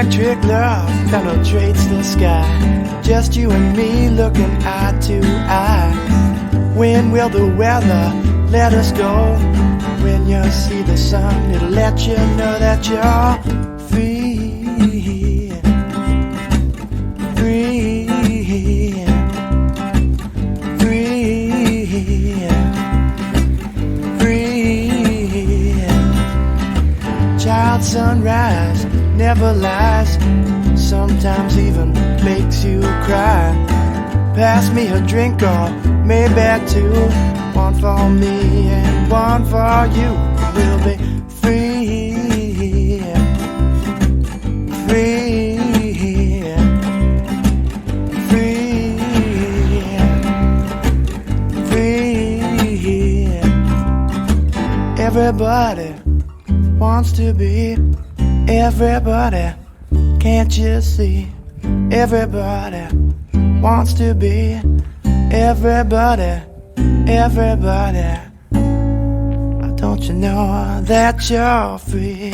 electric love penetrates the sky. Just you and me looking eye to eye. When will the weather let us go? When you see the sun, it'll let you know that you're free. Free. Free. Free. Child sunrise never lies, sometimes even makes you cry. Pass me a drink or maybe two, one for me and one for you. We'll be free, free, free, free. Everybody wants to be everybody, can't you see? Everybody wants to be everybody, everybody. Don't you know that you're free?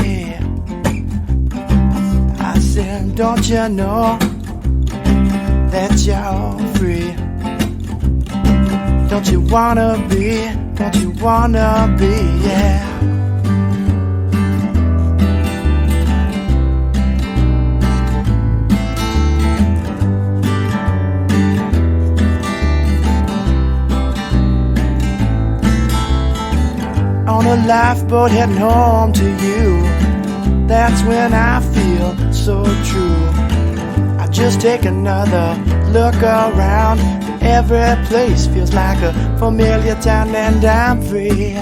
I said, don't you know that you're free? Don't you wanna be, don't you wanna be, yeah. On a lifeboat heading home to you, that's when I feel so true. I just take another look around. Every place feels like a familiar town, and I'm free.